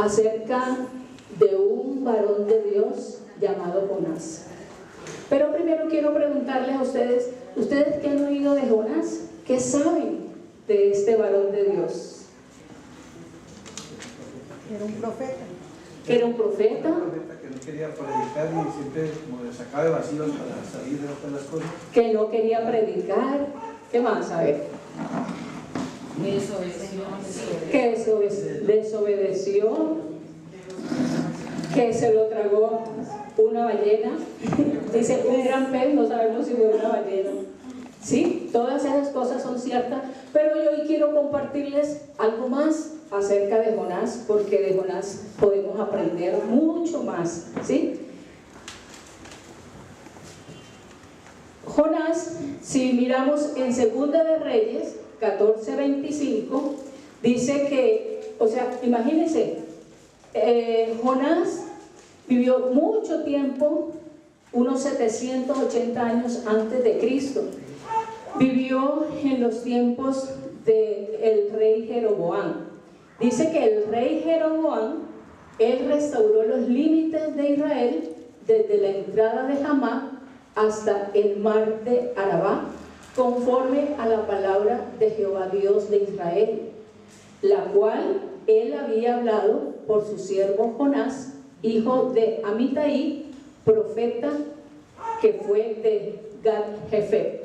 acerca de un varón de Dios llamado Jonás. Pero primero quiero preguntarles a ustedes, ¿ustedes qué han oído de Jonás? ¿Qué saben de este varón de Dios? Era un profeta. ¿Era un profeta? Un profeta que no quería predicar y siempre como le sacaba de vacíos para salir de otras las cosas. Que no quería predicar. ¿Qué más? A ver. Que desobedeció, que se lo tragó una ballena. Dice un gran pez, no sabemos si fue una ballena. Sí, todas esas cosas son ciertas, pero yo hoy quiero compartirles algo más acerca de Jonás, porque de Jonás podemos aprender mucho más, ¿sí? Jonás, si miramos en Segunda de Reyes 14:25, dice que, o sea, imagínense, Jonás vivió mucho tiempo, unos 780 años antes de Cristo. Vivió en los tiempos del rey Jeroboam. Dice que el rey Jeroboam, él restauró los límites de Israel desde la entrada de Hamá hasta el mar de Arabá, conforme a la palabra de Jehová Dios de Israel, la cual él había hablado por su siervo Jonás, hijo de Amitai, profeta que fue de Gad-Hefer.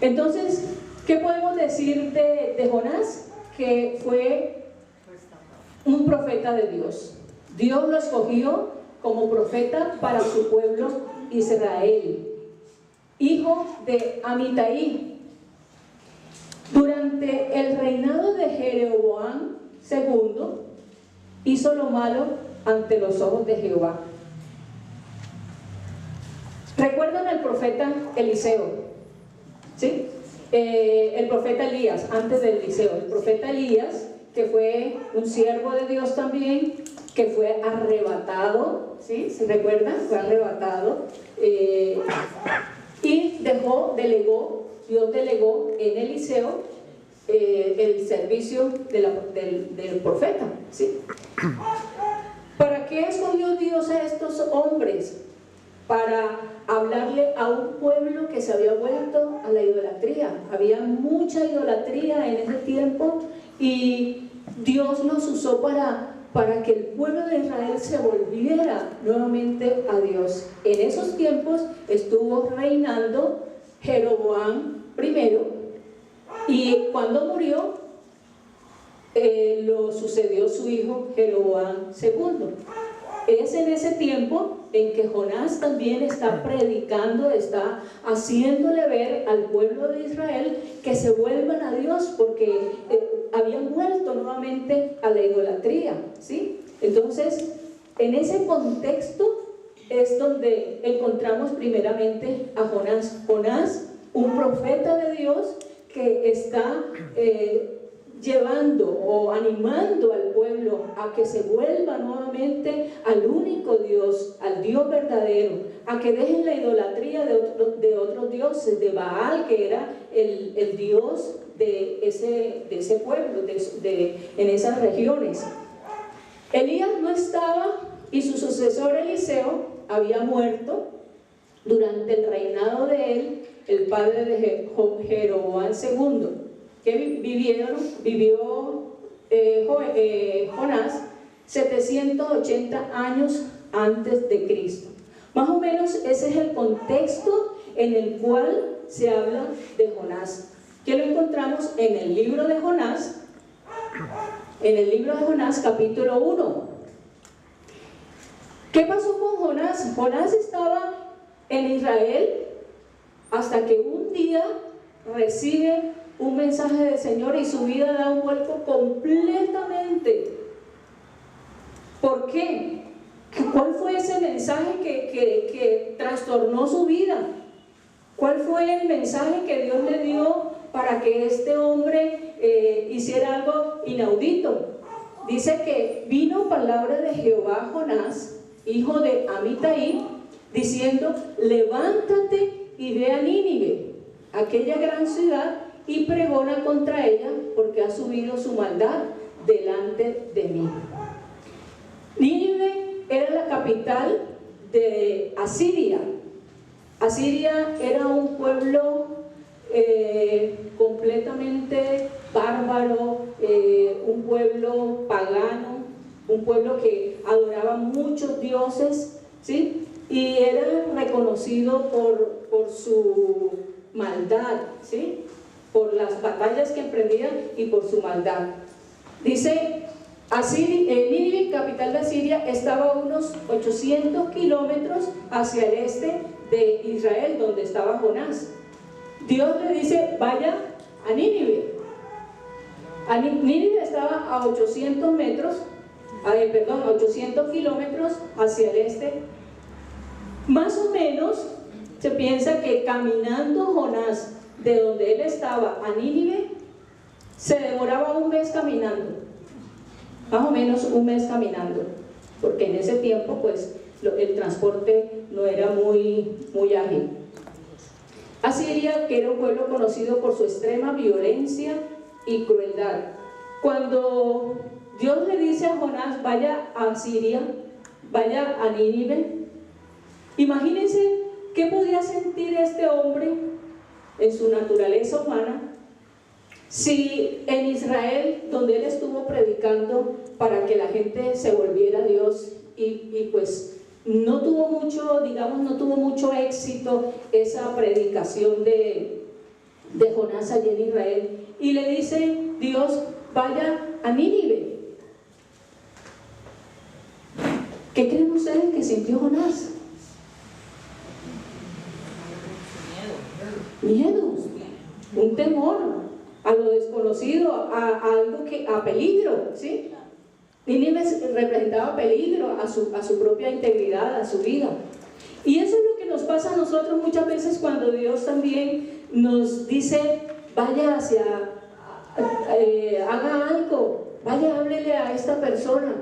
Entonces, ¿qué podemos decir de Jonás? Que fue un profeta de Dios. Dios lo escogió como profeta para su pueblo Israel, hijo de Amitai. Durante el reinado de Jeroboam II, hizo lo malo ante los ojos de Jehová. ¿Recuerdan al profeta Eliseo? ¿Sí? El profeta Elías, antes de Eliseo, el profeta Elías, que fue un siervo de Dios también, que fue arrebatado, ¿sí? ¿Se recuerdan? Fue arrebatado y Dios delegó en Eliseo el servicio del profeta, ¿sí? ¿Para qué escogió Dios a estos hombres? Para hablarle a un pueblo que se había vuelto a la idolatría. Había mucha idolatría en ese tiempo y Dios los usó para que el pueblo de Israel se volviera nuevamente a Dios. En esos tiempos estuvo reinando Jeroboam I, y cuando murió lo sucedió su hijo Jeroboam II. Es en ese tiempo en que Jonás también está predicando, está haciéndole ver al pueblo de Israel que se vuelvan a Dios, porque habían vuelto nuevamente a la idolatría, ¿sí? Entonces, en ese contexto es donde encontramos primeramente a Jonás. Jonás, un profeta de Dios que está llevando o animando al pueblo a que se vuelva nuevamente al único Dios, al Dios verdadero, a que dejen la idolatría de otros dioses, de Baal, que era el Dios de ese pueblo, en esas regiones. Elías no estaba y su sucesor Eliseo había muerto durante el reinado de él, el padre de Jeroboam II. Que vivió Jonás 780 años antes de Cristo. Más o menos ese es el contexto en el cual se habla de Jonás, que lo encontramos en el libro de Jonás, capítulo 1. ¿Qué pasó con Jonás? Jonás estaba en Israel hasta que un día recibe un mensaje del Señor y su vida da un vuelco completamente. ¿Por qué? ¿Cuál fue ese mensaje que trastornó su vida? ¿Cuál fue el mensaje que Dios le dio para que este hombre hiciera algo inaudito? Dice que vino palabra de Jehová a Jonás, hijo de Amitai, diciendo: levántate y ve a Nínive, aquella gran ciudad, y pregona contra ella, porque ha subido su maldad. delante de mí. Nínive era la capital de Asiria. Asiria era un pueblo completamente bárbaro, un pueblo pagano, un pueblo que adoraba muchos dioses, ¿sí? Y era reconocido por su maldad, ¿sí? Por las batallas que emprendían y por su maldad. Dice, Nínive, capital de Asiria, estaba a unos 800 kilómetros hacia el este de Israel, donde estaba Jonás. Dios le dice, vaya a Nínive. Nínive estaba a 800 kilómetros hacia el este. Más o menos se piensa que caminando Jonás de donde él estaba a Nínive, se demoraba un mes caminando, más o menos un mes caminando, porque en ese tiempo pues el transporte no era muy ágil. Asiria, que era un pueblo conocido por su extrema violencia y crueldad. Cuando Dios le dice a Jonás, vaya a Asiria, vaya a Nínive, imagínense qué podía sentir este hombre en su naturaleza humana si en Israel, donde él estuvo predicando para que la gente se volviera a Dios y pues no tuvo mucho éxito esa predicación de Jonás allí en Israel, y le dice Dios, vaya a Nínive. ¿Qué creen ustedes que sintió Jonás? Miedo, un temor a lo desconocido, a peligro, ¿sí? Nínive representaba peligro a su propia integridad, a su vida. Y eso es lo que nos pasa a nosotros muchas veces cuando Dios también nos dice, vaya haga algo, vaya, háblele a esta persona,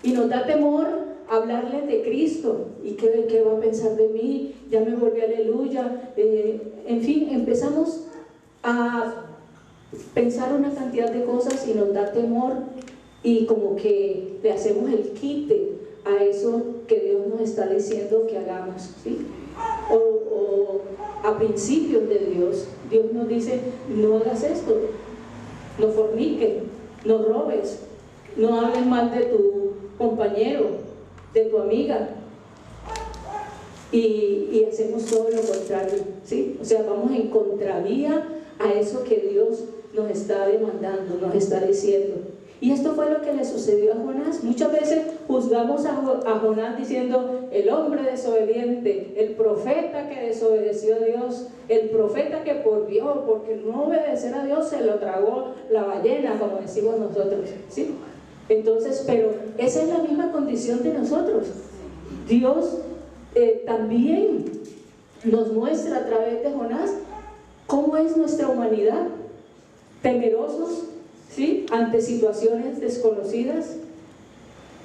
y nos da temor hablarle de Cristo. ¿Y qué va a pensar de mí? Ya me volví, aleluya. En fin, empezamos a pensar una cantidad de cosas y nos da temor, y como que le hacemos el quite a eso que Dios nos está diciendo que hagamos, ¿sí? O a principios de Dios nos dice, no hagas esto, no forniques, no robes, no hables mal de tu compañero, de tu amiga, y hacemos todo lo contrario, ¿sí? O sea, vamos en contravía a eso que Dios nos está demandando, nos está diciendo. Y esto fue lo que le sucedió a Jonás. Muchas veces juzgamos a Jonás diciendo, el hombre desobediente, el profeta que desobedeció a Dios, el profeta que porque no obedecer a Dios se lo tragó la ballena, como decimos nosotros, ¿sí? Entonces, pero esa es la misma condición de nosotros. Dios también nos muestra a través de Jonás cómo es nuestra humanidad, temerosos, ¿sí?, ante situaciones desconocidas,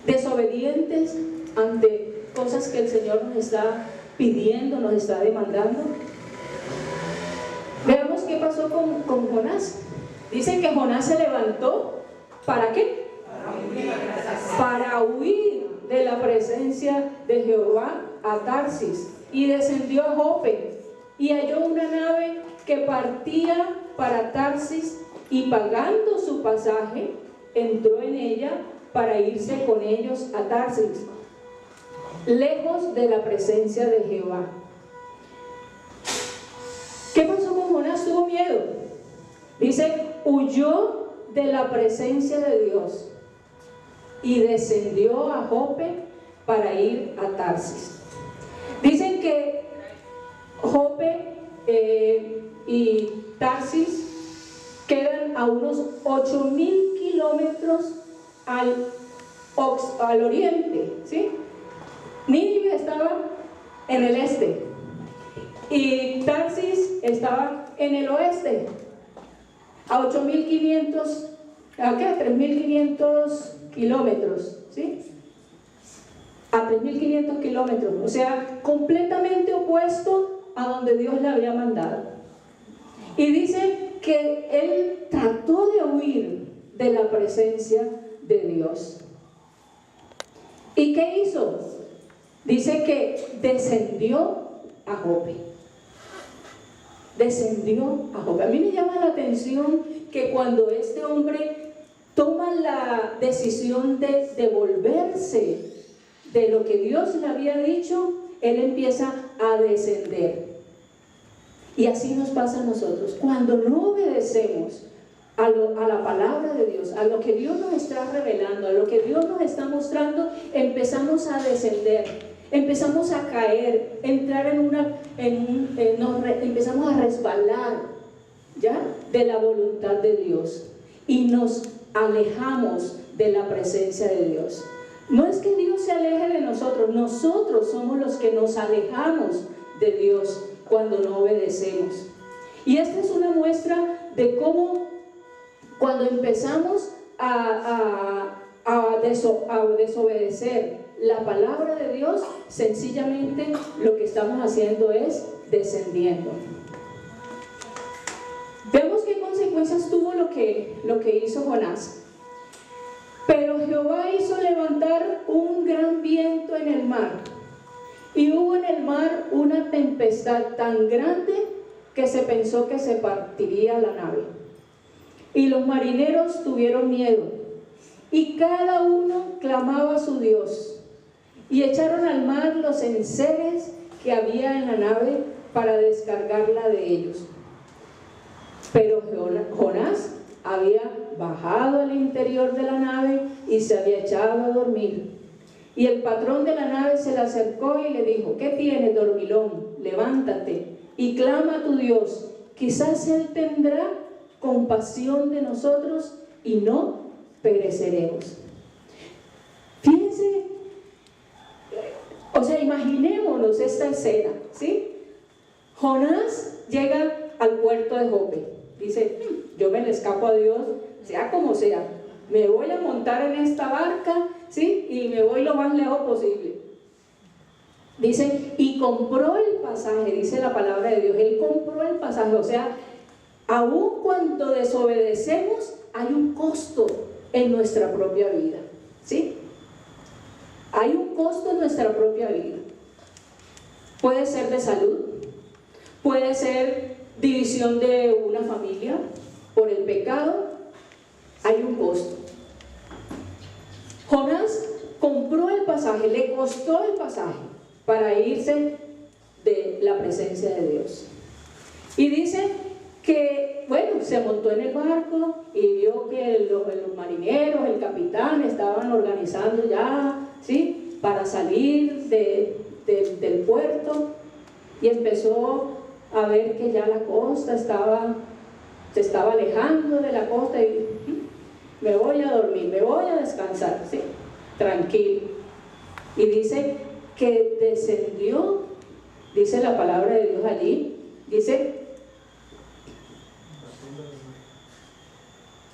desobedientes ante cosas que el Señor nos está pidiendo, nos está demandando. Veamos qué pasó con Jonás. Dice que Jonás se levantó, ¿para qué? Para huir de la presencia de Jehová a Tarsis, y descendió a Jope, y halló una nave que partía para Tarsis, y pagando su pasaje, entró en ella para irse con ellos a Tarsis, lejos de la presencia de Jehová. ¿Qué pasó con Jonás? Tuvo miedo. Dice, huyó de la presencia de Dios y descendió a Jope para ir a Tarsis. Dicen que Jope y Tarsis quedan a unos 8.000 kilómetros al oriente, ¿sí? Nínive estaba en el este y Tarsis estaba en el oeste, a 8.500, ¿a qué? 3.500 kilómetros, ¿sí? A 3.500 kilómetros, o sea, completamente opuesto a donde Dios le había mandado. Y dice que él trató de huir de la presencia de Dios. ¿Y qué hizo? Dice que descendió a Jope. Descendió a Jope. A mí me llama la atención que cuando este hombre toma la decisión de devolverse de lo que Dios le había dicho, él empieza a descender. Y así nos pasa a nosotros. Cuando no obedecemos a la palabra de Dios, a lo que Dios nos está revelando, a lo que Dios nos está mostrando, empezamos a descender, empezamos a caer, entrar empezamos a resbalar, ¿ya?, de la voluntad de Dios, y nos alejamos de la presencia de Dios. No es que Dios se aleje de nosotros, nosotros somos los que nos alejamos de Dios cuando no obedecemos. Y esta es una muestra de cómo cuando empezamos a desobedecer la palabra de Dios, sencillamente lo que estamos haciendo es descendiendo. Vemos qué consecuencias tuvo lo que hizo Jonás. Pero Jehová hizo levantar un gran viento en el mar, y hubo en el mar una tempestad tan grande que se pensó que se partiría la nave. Y los marineros tuvieron miedo, y cada uno clamaba a su Dios, y echaron al mar los enseres que había en la nave para descargarla de ellos. Pero Jonás había bajado al interior de la nave y se había echado a dormir. Y el patrón de la nave se le acercó y le dijo: ¿qué tienes, dormilón? Levántate y clama a tu Dios. Quizás Él tendrá compasión de nosotros y no pereceremos. Fíjense, o sea, imaginémonos esta escena, ¿sí? Jonás llega al puerto de Jope. Dice: yo me le escapo a Dios, sea como sea, me voy a montar en esta barca, ¿sí?, y me voy lo más lejos posible. Dice, y compró el pasaje, dice la palabra de Dios, él compró el pasaje. O sea, aun cuando desobedecemos, hay un costo en nuestra propia vida, ¿sí? Hay un costo en nuestra propia vida. Puede ser de salud, puede ser división de una familia por el pecado. Hay un costo. Jonás compró el pasaje, le costó el pasaje para irse de la presencia de Dios. Y dice que, bueno, se montó en el barco y vio que los marineros, el capitán, estaban organizando ya, ¿sí?, para salir del puerto, y empezó a ver que ya la costa se estaba alejando de la costa, y me voy a dormir, me voy a descansar, ¿sí?, tranquilo. Y dice que descendió, dice la palabra de Dios allí, dice,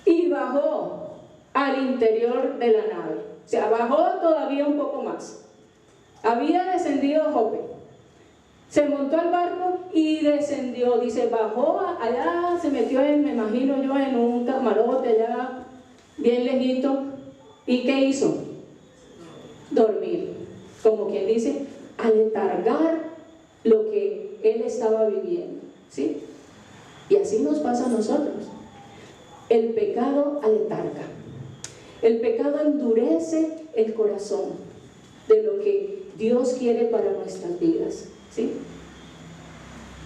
y bajó al interior de la nave. O sea, bajó todavía un poco más. Había descendido a Jope, se montó al barco y descendió. Dice, bajó allá, se metió me imagino yo, en un camarote allá, bien lejito. ¿Y qué hizo? Dormir. Como quien dice, aletargar lo que él estaba viviendo, ¿sí? Y así nos pasa a nosotros. El pecado aletarga. El pecado endurece el corazón de lo que Dios quiere para nuestras vidas, ¿sí?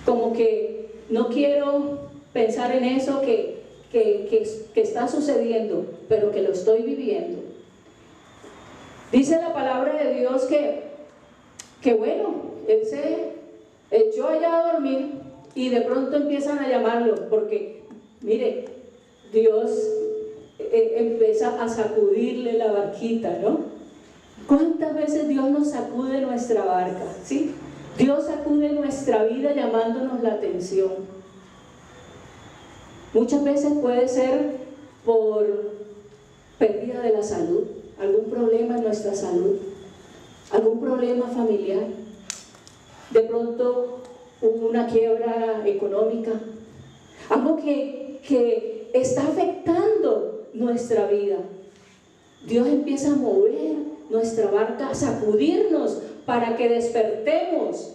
Como que no quiero pensar en eso que está sucediendo, pero que lo estoy viviendo. Dice la palabra de Dios que bueno, él se echó allá a dormir y de pronto empiezan a llamarlo, porque mire, Dios empieza a sacudirle la barquita, ¿no? ¿Cuántas veces Dios nos sacude nuestra barca? ¿Sí? Dios sacude nuestra vida llamándonos la atención. Muchas veces puede ser por pérdida de la salud, algún problema en nuestra salud, algún problema familiar, de pronto una quiebra económica, algo que está afectando nuestra vida. Dios empieza a mover nuestra barca, a sacudirnos para que despertemos.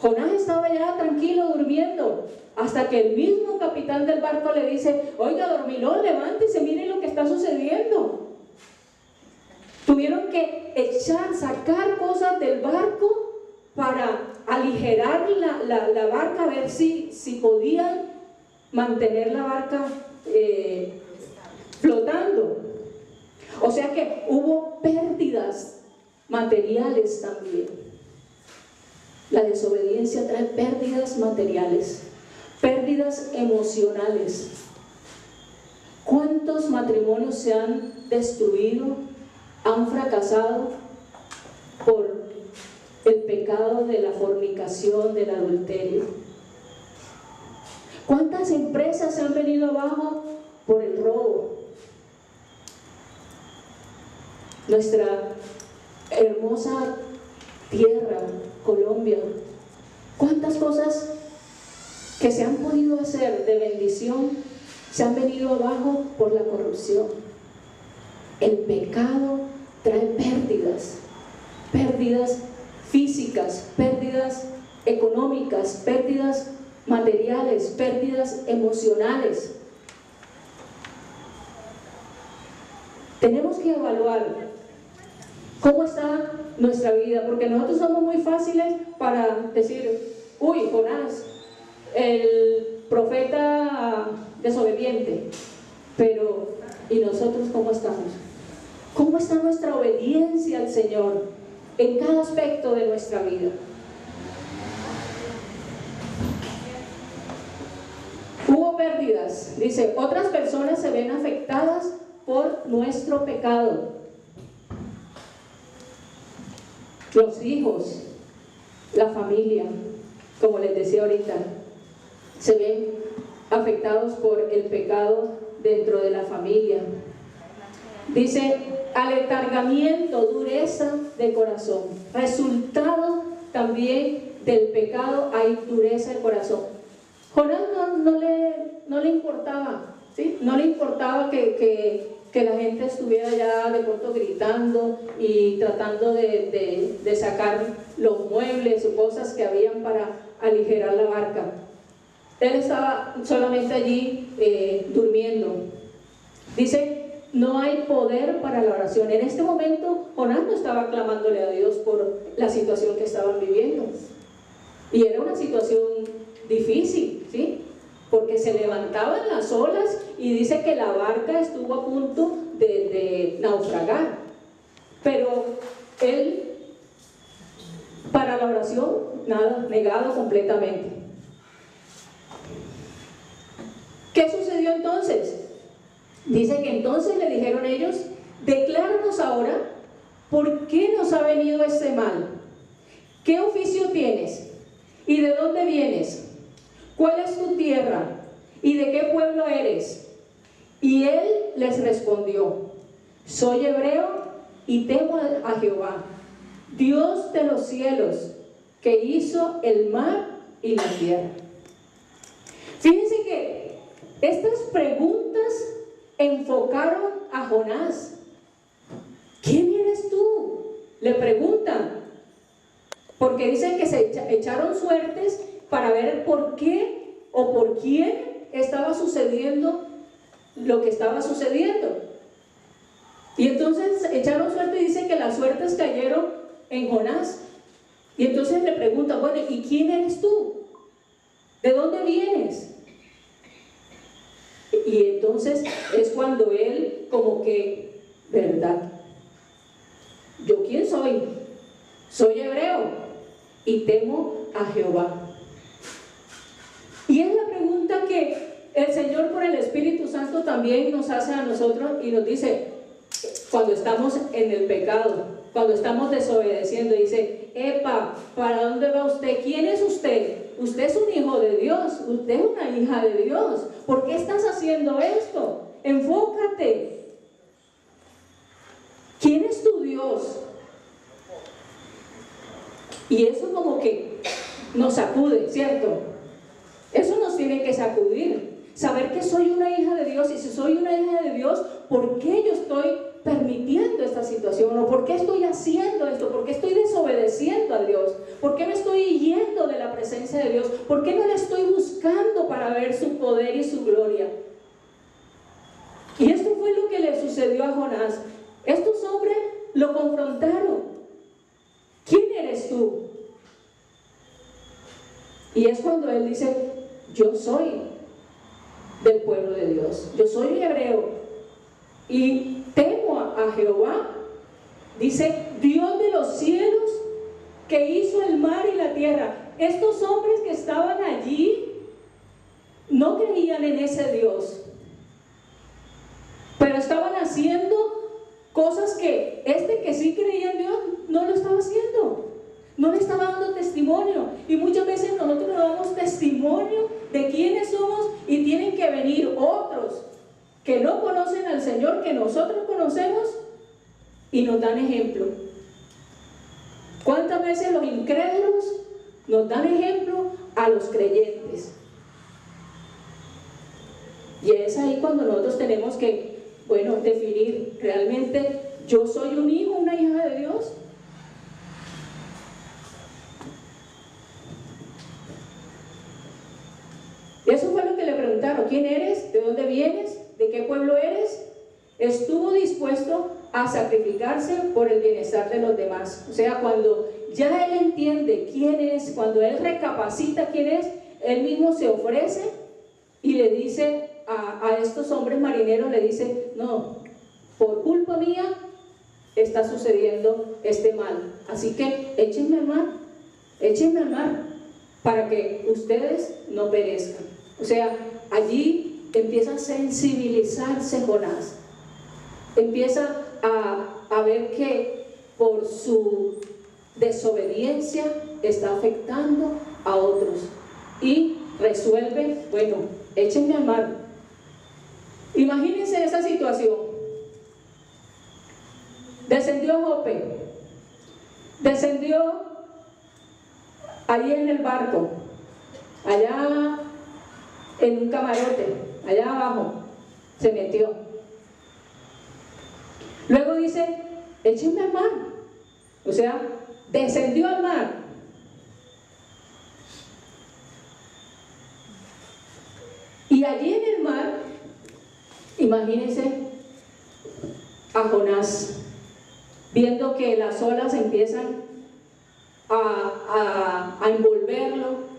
Jonás estaba ya tranquilo durmiendo, hasta que el mismo capitán del barco le dice: oiga, dormilón, levántese, mire lo que está sucediendo. Tuvieron que sacar cosas del barco para aligerar la barca, a ver si podían mantener la barca flotando. O sea que hubo pérdidas materiales también. La desobediencia trae pérdidas materiales, pérdidas emocionales. ¿Cuántos matrimonios se han destruido, han fracasado por el pecado de la fornicación, del adulterio? ¿Cuántas empresas se han venido abajo por el robo? Nuestra hermosa tierra, Colombia, ¿cuántas cosas que se han podido hacer de bendición se han venido abajo por la corrupción? El pecado trae pérdidas, pérdidas físicas, pérdidas económicas, pérdidas materiales, pérdidas emocionales. Tenemos que evaluar cómo está nuestra vida, porque nosotros somos muy fáciles para decir: uy, Jonás, el profeta desobediente. Pero, ¿y nosotros cómo estamos? ¿Cómo está nuestra obediencia al Señor en cada aspecto de nuestra vida? Hubo pérdidas, dice, otras personas se ven afectadas por nuestro pecado. Los hijos, la familia, como les decía ahorita, se ven afectados por el pecado dentro de la familia. Dice, aletargamiento, dureza de corazón. Resultado también del pecado, hay dureza de corazón. Jonás no le importaba, ¿sí? No le importaba que la gente estuviera ya de pronto gritando y tratando de sacar los muebles o cosas que habían para aligerar la barca. Él estaba solamente allí durmiendo. Dice, no hay poder para la oración. En este momento Jonás no estaba clamándole a Dios por la situación que estaban viviendo, y era una situación difícil, ¿sí? Porque se levantaban las olas y dice que la barca estuvo a punto de naufragar. Pero él, para la oración, nada, negado completamente. ¿Qué sucedió entonces? Dice que entonces le dijeron ellos: decláranos ahora por qué nos ha venido este mal. ¿Qué oficio tienes? ¿Y de dónde vienes? ¿Cuál es tu tierra? ¿Y de qué pueblo eres? Y él les respondió: soy hebreo y temo a Jehová, Dios de los cielos, que hizo el mar y la tierra. Fíjense que estas preguntas enfocaron a Jonás. ¿Quién eres tú?, le preguntan, porque dicen que se echaron suertes para ver por qué o por quién estaba sucediendo lo que estaba sucediendo. Y entonces echaron suerte, y dice que las suertes cayeron en Jonás. Y entonces le preguntan: bueno, ¿y quién eres tú? ¿De dónde vienes? Y entonces es cuando él como que, ¿verdad? ¿Yo quién soy? Soy hebreo y temo a Jehová. Y es la pregunta que el Señor por el Espíritu Santo también nos hace a nosotros y nos dice cuando estamos en el pecado, cuando estamos desobedeciendo. Dice: epa, ¿para dónde va usted? ¿Quién es usted? Usted es un hijo de Dios, usted es una hija de Dios. ¿Por qué estás haciendo esto? Enfócate. ¿Quién es tu Dios? Y eso como que nos sacude, ¿cierto? Eso nos tiene que sacudir. Saber que soy una hija de Dios, y si soy una hija de Dios, ¿por qué yo estoy permitiendo esta situación? ¿O por qué estoy haciendo esto? ¿Por qué estoy desobedeciendo a Dios? ¿Por qué me estoy yendo de la presencia de Dios? ¿Por qué no le estoy buscando para ver su poder y su gloria? Y esto fue lo que le sucedió a Jonás. Estos hombres lo confrontaron. ¿Quién eres tú? Y es cuando él dice: yo soy del pueblo de Dios, yo soy hebreo y temo a Jehová. Dice: Dios de los cielos, que hizo el mar y la tierra. Estos hombres que estaban allí no creían en ese Dios, pero estaban haciendo cosas que que sí creía en Dios no lo estaba haciendo. No le estaba dando testimonio. Y muchas veces nosotros no damos testimonio de quiénes somos, y tienen que venir otros que no conocen al Señor, que nosotros conocemos, y nos dan ejemplo. ¿Cuántas veces los incrédulos nos dan ejemplo a los creyentes? Y es ahí cuando nosotros tenemos que, definir realmente: ¿yo soy un hijo, una hija de Dios? Eso fue lo que le preguntaron: ¿quién eres? ¿De dónde vienes? ¿De qué pueblo eres? Estuvo dispuesto a sacrificarse por el bienestar de los demás. O sea, cuando ya él entiende quién es, cuando él recapacita quién es, él mismo se ofrece y le dice a estos hombres marineros, le dice: no, por culpa mía está sucediendo este mal, así que échenme al mar para que ustedes no perezcan. O sea, allí empieza a sensibilizarse Jonás, empieza a ver que por su desobediencia está afectando a otros, y resuelve: échenme al mar. Imagínense esa situación. Descendió Jope, descendió allí en el barco, allá en un camarote, allá abajo se metió. Luego dice: échenme al mar. O sea, descendió al mar. Y allí en el mar, imagínense a Jonás, viendo que las olas empiezan a envolverlo,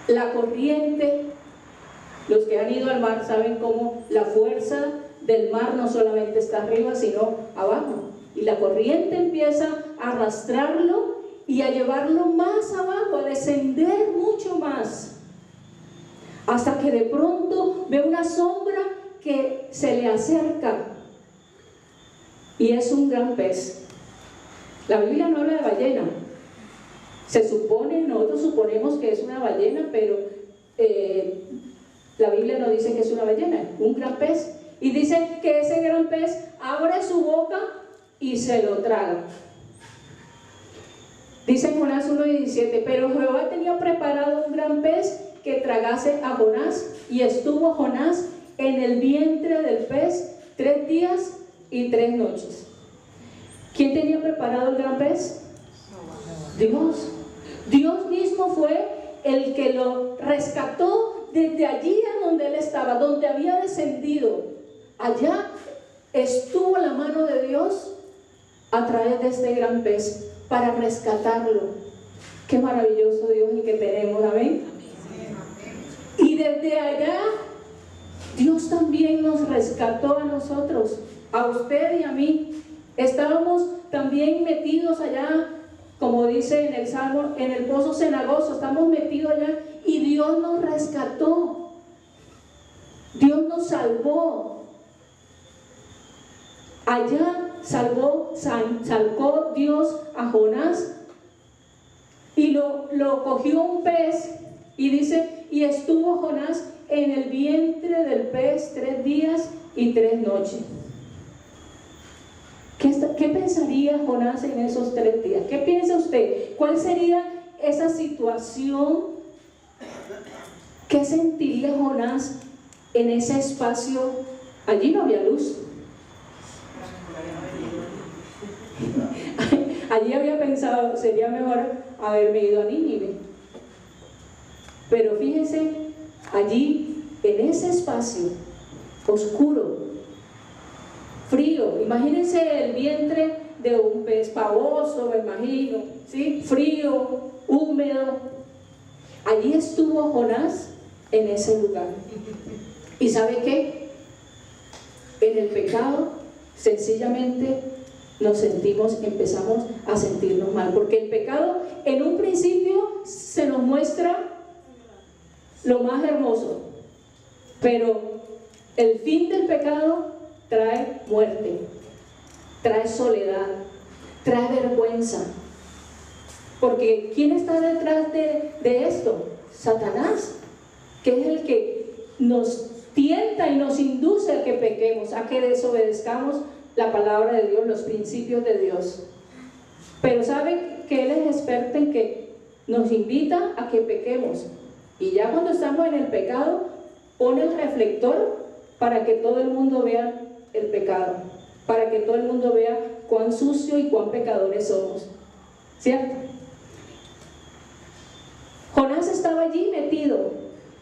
la corriente. Los que han ido al mar saben cómo la fuerza del mar no solamente está arriba, sino abajo, y la corriente empieza a arrastrarlo y a llevarlo más abajo, a descender mucho más, hasta que de pronto ve una sombra que se le acerca, y es un gran pez. La Biblia no habla de ballena. Nosotros suponemos que es una ballena, pero la Biblia no dice que es una ballena, un gran pez. Y dice que ese gran pez abre su boca y se lo traga. Dice en Jonás 1:17: pero Jehová tenía preparado un gran pez que tragase a Jonás, y estuvo Jonás en el vientre del pez 3 días y 3 noches. ¿Quién tenía preparado el gran pez? Dios. Dios mismo fue el que lo rescató desde allí a donde él estaba, donde había descendido. Allá estuvo la mano de Dios a través de este gran pez para rescatarlo. Qué maravilloso Dios el que tenemos, amén. Y desde allá Dios también nos rescató a nosotros, a usted y a mí. Estábamos también metidos allá, como dice en el Salmo, en el pozo cenagoso. Estamos metidos allá y Dios nos rescató. Dios nos salvó. Allá salvó Dios a Jonás, y lo cogió un pez, y dice: y estuvo Jonás en el vientre del pez 3 días y 3 noches. ¿Qué pensaría Jonás en esos 3 días? ¿Qué piensa usted? ¿Cuál sería esa situación? ¿Qué sentiría Jonás en ese espacio Allí no había luz. Allí había pensado, sería mejor haberme ido a Nínive. Pero fíjense, allí, en ese espacio oscuro, frío, imagínense el vientre de un pez pavoso, me imagino, ¿sí? Frío, húmedo. Allí estuvo Jonás en ese lugar. ¿Y sabe qué? En el pecado, sencillamente empezamos a sentirnos mal, porque el pecado en un principio se nos muestra lo más hermoso, pero el fin del pecado trae muerte, trae soledad, trae vergüenza. Porque ¿quién está detrás de esto? Satanás, que es el que nos tienta y nos induce a que pequemos, a que desobedezcamos la palabra de Dios, los principios de Dios. Pero sabe que Él es experto en que nos invita a que pequemos, y ya cuando estamos en el pecado pone el reflector para que todo el mundo vea el pecado, para que todo el mundo vea cuán sucio y cuán pecadores somos, ¿cierto? Jonás estaba allí metido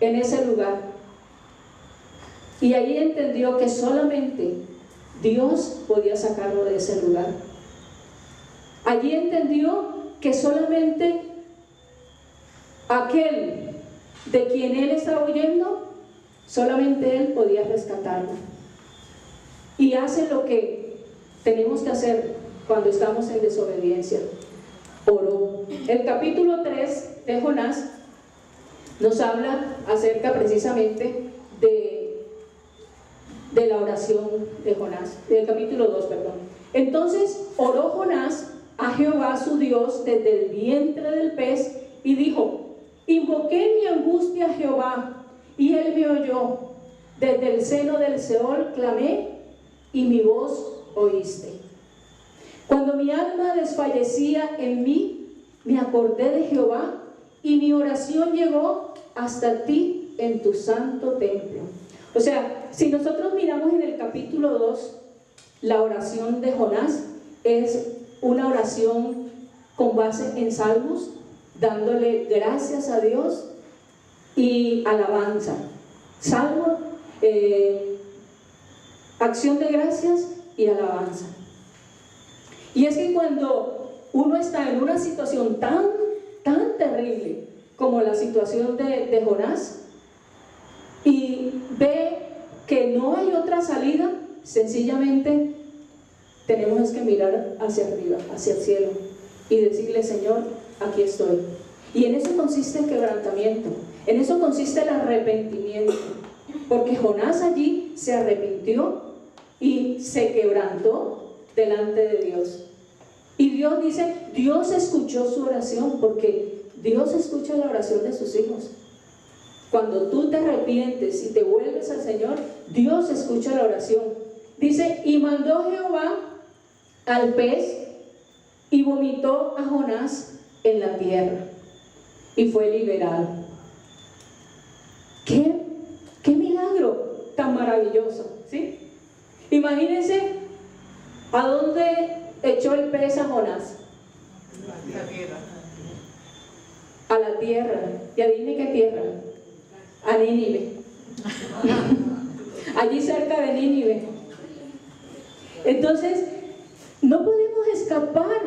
en ese lugar, y allí entendió que solamente Dios podía sacarlo de ese lugar. Allí entendió que solamente aquel de quien él estaba huyendo, solamente él podía rescatarlo. Y hace lo que tenemos que hacer cuando estamos en desobediencia: oró. El capítulo 3 de Jonás nos habla acerca precisamente de la oración de Jonás, del capítulo 2, perdón. Entonces oró Jonás a Jehová su Dios desde el vientre del pez y dijo: invoqué mi angustia a Jehová, y él me oyó. Desde el seno del Seol clamé, y mi voz oíste. Cuando mi alma desfallecía en mí, me acordé de Jehová, y mi oración llegó hasta ti en tu santo templo. O sea, si nosotros miramos en el capítulo 2, la oración de Jonás es una oración con base en salmos, dándole gracias a Dios y alabanza. Salmo, acción de gracias y alabanza. Y es que cuando uno está en una situación tan terrible como la situación de Jonás, y ve que no hay otra salida, sencillamente tenemos que mirar hacia arriba, hacia el cielo, y decirle: Señor, aquí estoy. Y en eso consiste el quebrantamiento, en eso consiste el arrepentimiento, porque Jonás allí se arrepintió y se quebrantó delante de Dios. Y Dios dice, Dios escuchó su oración, porque Dios escucha la oración de sus hijos. Cuando tú te arrepientes y te vuelves al Señor, Dios escucha la oración. Dice: y mandó Jehová al pez y vomitó a Jonás en la tierra, y fue liberado. ¡Qué milagro tan maravilloso! ¿Sí? Imagínense a dónde echó el pez a Jonás. La tierra. A la tierra. Y adivine qué tierra. A Nínive. Allí cerca de Nínive. Entonces, no podemos escapar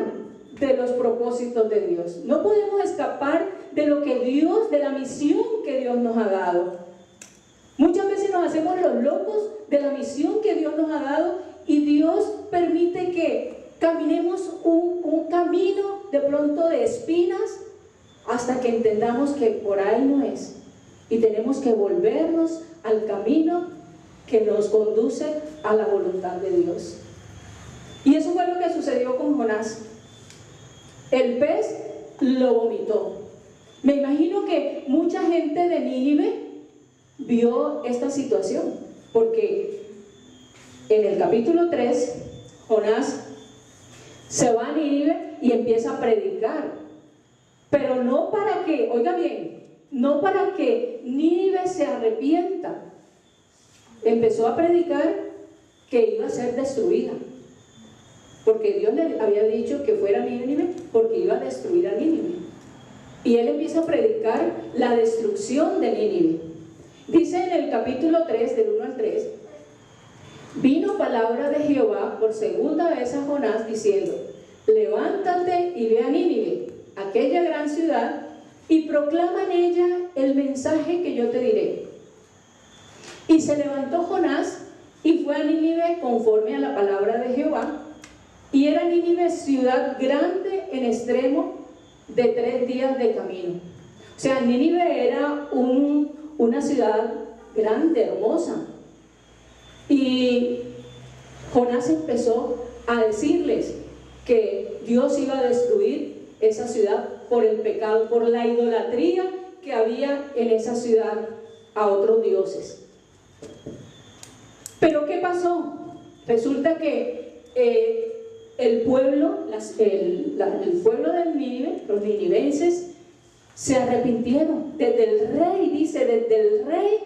de los propósitos de Dios. No podemos escapar de lo que Dios, de la misión que Dios nos ha dado. Muchas veces nos hacemos los locos de la misión que Dios nos ha dado, y Dios permite que caminemos un camino de pronto de espinas hasta que entendamos que por ahí no es, y tenemos que volvernos al camino que nos conduce a la voluntad de Dios. Y eso fue lo que sucedió con Jonás. El pez lo vomitó. Me imagino que mucha gente de Nínive vio esta situación, porque en el capítulo 3 Jonás se va a Nínive y empieza a predicar, pero no para que, oiga bien, no para que Nínive se arrepienta. Empezó a predicar que iba a ser destruida, porque Dios le había dicho que fuera a Nínive porque iba a destruir a Nínive. Y él empieza a predicar la destrucción de Nínive. Dice en el capítulo 3, del 1 al 3, vino palabra de Jehová por segunda vez a Jonás diciendo, levántate y ve a Nínive, aquella gran ciudad, y proclama en ella el mensaje que yo te diré. Y se levantó Jonás y fue a Nínive conforme a la palabra de Jehová, y era Nínive ciudad grande en extremo de 3 días de camino. O sea, Nínive era una ciudad grande, hermosa. Y Jonás empezó a decirles que Dios iba a destruir esa ciudad por el pecado, por la idolatría que había en esa ciudad a otros dioses. Pero ¿qué pasó? Resulta que el pueblo de Nínive, los ninivenses, se arrepintieron. Desde el rey, dice, desde el rey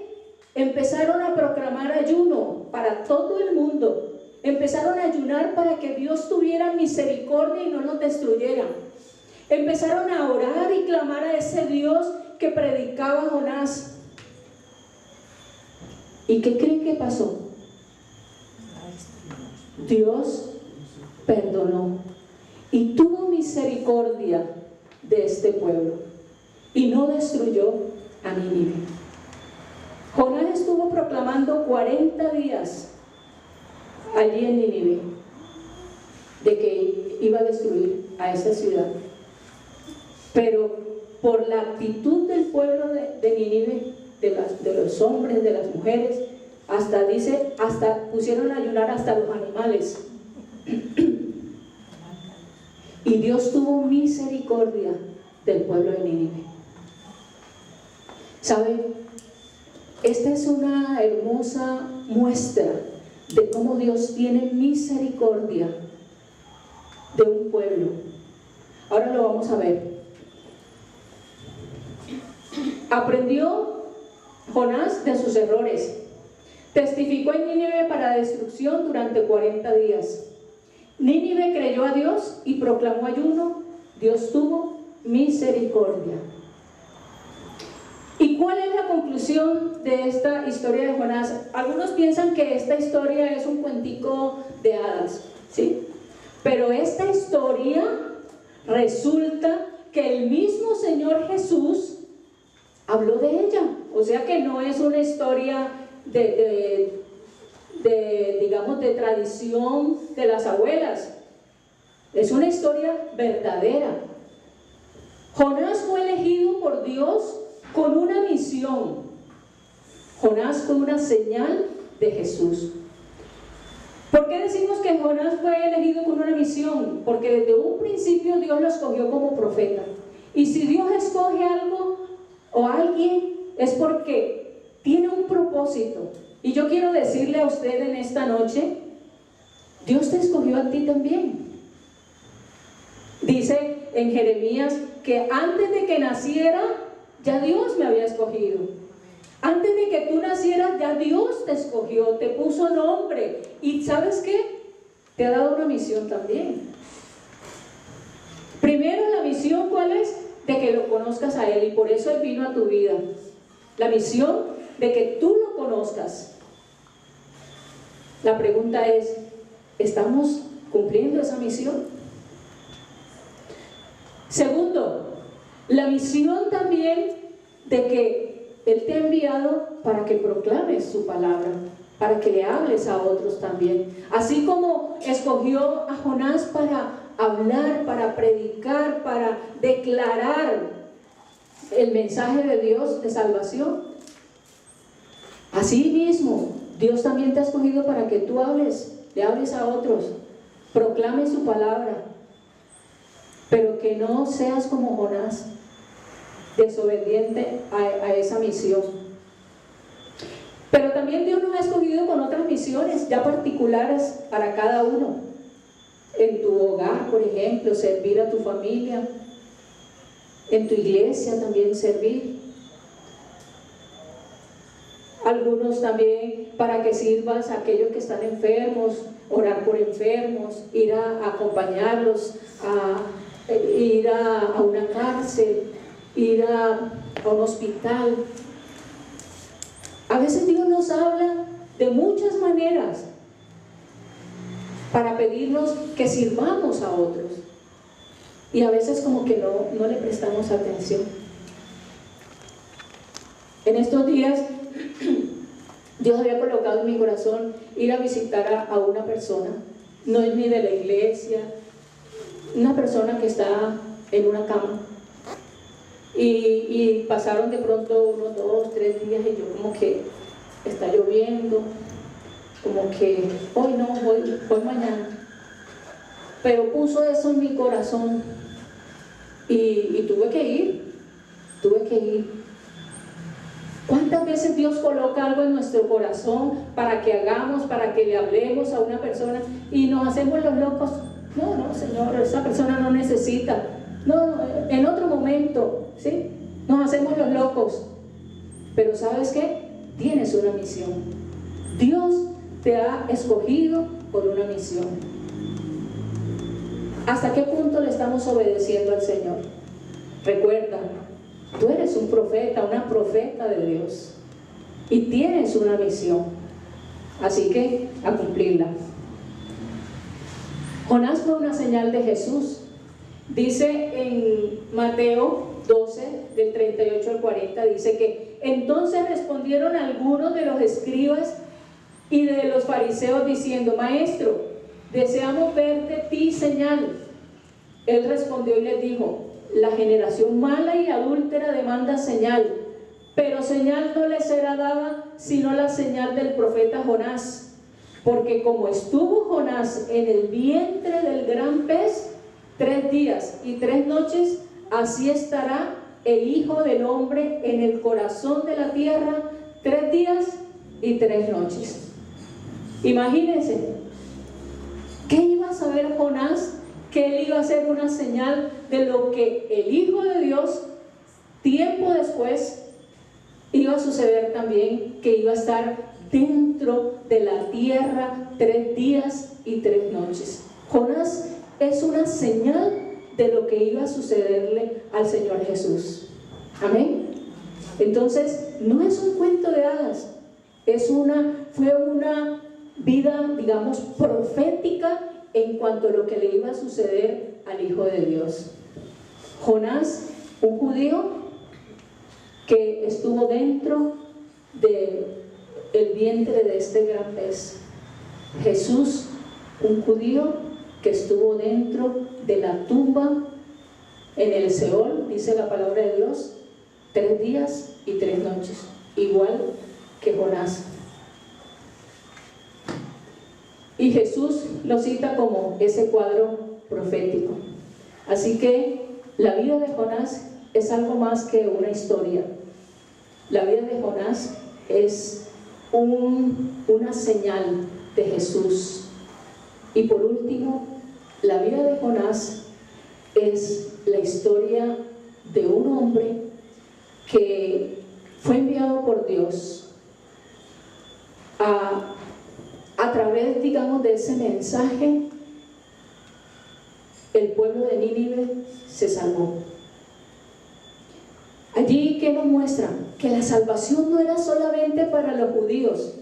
empezaron a proclamar ayuno para todo el mundo. Empezaron a ayunar para que Dios tuviera misericordia y no los destruyera. Empezaron a orar y clamar a ese Dios que predicaba Jonás. ¿Y qué creen que pasó? Dios perdonó y tuvo misericordia de este pueblo y no destruyó a Nínive. Jonás estuvo proclamando 40 días allí en Nínive de que iba a destruir a esa ciudad, pero por la actitud del pueblo de Nínive, de los hombres, de las mujeres, hasta pusieron a ayunar hasta los animales. Y Dios tuvo misericordia del pueblo de Nínive. ¿Saben? Esta es una hermosa muestra de cómo Dios tiene misericordia de un pueblo. Ahora lo vamos a ver. Aprendió Jonás de sus errores. Testificó en Nínive para destrucción durante 40 días. Nínive creyó a Dios y proclamó ayuno. Dios tuvo misericordia. ¿Y cuál es la conclusión de esta historia de Jonás? Algunos piensan que esta historia es un cuentico de hadas, ¿sí? Pero esta historia resulta que el mismo Señor Jesús habló de ella. O sea que no es una historia digamos, de tradición de las abuelas. Es una historia verdadera. Jonás fue elegido por Dios con una misión. Jonás fue una señal de Jesús. ¿Por qué decimos que Jonás fue elegido con una misión? Porque desde un principio Dios lo escogió como profeta. Y si Dios escoge algo o alguien, es porque tiene un propósito. Y yo quiero decirle a usted en esta noche, Dios te escogió a ti también. Dice en Jeremías que antes de que naciera, ya Dios me había escogido. Antes de que tú nacieras, ya Dios te escogió, te puso nombre. ¿Y sabes qué? Te ha dado una misión también. Primero, la misión, ¿cuál es? De que lo conozcas a Él, y por eso Él vino a tu vida. La misión de que tú lo conozcas. La pregunta es, ¿estamos cumpliendo esa misión? Segundo, la misión también de que Él te ha enviado para que proclames su palabra, para que le hables a otros también. Así como escogió a Jonás para hablar, para predicar, para declarar el mensaje de Dios de salvación. Así mismo, Dios también te ha escogido para que tú le hables a otros, proclames su palabra, pero que no seas como Jonás, desobediente a esa misión. Pero también Dios nos ha escogido con otras misiones ya particulares para cada uno. En tu hogar, por ejemplo, servir a tu familia. En tu iglesia también servir. Algunos también para que sirvas a aquellos que están enfermos, orar por enfermos, ir a acompañarlos, ir a una cárcel, ir a un hospital. A veces Dios nos habla de muchas maneras para pedirnos que sirvamos a otros, y a veces como que no le prestamos atención. En estos días Dios había colocado en mi corazón ir a visitar a una persona, no es ni de la iglesia, una persona que está en una cama, y pasaron de pronto 1, 2, 3 días, y yo como que está lloviendo, como que hoy no, voy mañana, pero puso eso en mi corazón, y tuve que ir. ¿Cuántas veces Dios coloca algo en nuestro corazón para que hagamos, para que le hablemos a una persona, y nos hacemos los locos? No, Señor, esa persona no necesita. No, en otro momento, ¿sí? Nos hacemos los locos. Pero ¿sabes qué? Tienes una misión. Dios te ha escogido por una misión. ¿Hasta qué punto le estamos obedeciendo al Señor? Recuerda, tú eres un profeta, una profeta de Dios, y tienes una misión, así que a cumplirla. Jonás fue una señal de Jesús. Dice en Mateo 12, del 38 al 40, dice que entonces respondieron algunos de los escribas y de los fariseos diciendo: Maestro, deseamos ver de ti señal. Él respondió y les dijo: la generación mala y adúltera demanda señal, pero señal no le será dada sino la señal del profeta Jonás. Porque como estuvo Jonás en el vientre del gran pez 3 días y 3 noches, así estará el Hijo del Hombre en el corazón de la tierra 3 días y 3 noches. Imagínense, ¿qué iba a saber Jonás? Que él iba a ser una señal de lo que el Hijo de Dios, tiempo después, iba a suceder también, que iba a estar dentro de la tierra 3 días y 3 noches. Jonás es una señal de lo que iba a sucederle al Señor Jesús. Amén. Entonces, no es un cuento de hadas, fue una vida, digamos, profética en cuanto a lo que le iba a suceder al Hijo de Dios. Jonás, un judío que estuvo dentro del vientre de este gran pez. Jesús, un judío que estuvo dentro de la tumba, en el Seol, dice la palabra de Dios, 3 días y 3 noches, igual que Jonás. Y Jesús lo cita como ese cuadro profético. Así que la vida de Jonás es algo más que una historia. La vida de Jonás es una señal de Jesús. Y por último, la vida de Jonás es la historia de un hombre que fue enviado por Dios a través, digamos, de ese mensaje. El pueblo de Nínive se salvó. Allí, ¿qué nos muestra? Que la salvación no era solamente para los judíos,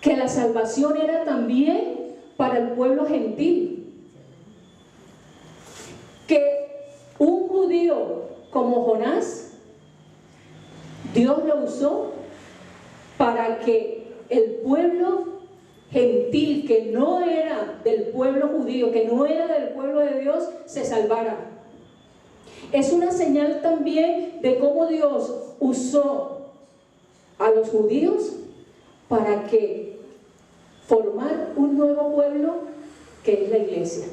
que la salvación era también para el pueblo gentil. Que un judío como Jonás, Dios lo usó para que el pueblo gentil, que no era del pueblo judío, que no era del pueblo de Dios, se salvara. Es una señal también de cómo Dios usó a los judíos para que formar un nuevo pueblo, que es la iglesia.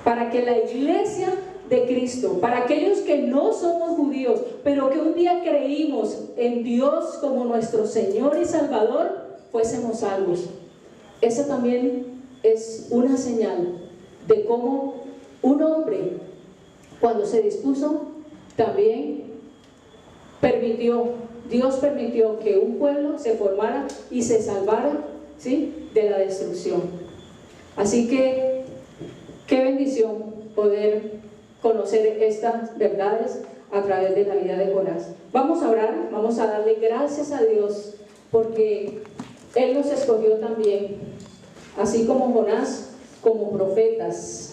Para que la iglesia de Cristo, para aquellos que no somos judíos, pero que un día creímos en Dios como nuestro Señor y Salvador, fuésemos salvos. Esa también es una señal de cómo un hombre, cuando se dispuso, también permitió Dios permitió que un pueblo se formara y se salvara, ¿sí?, de la destrucción. Así que, qué bendición poder conocer estas verdades a través de la vida de Jonás. Vamos a orar, vamos a darle gracias a Dios porque Él nos escogió también, así como Jonás, como profetas.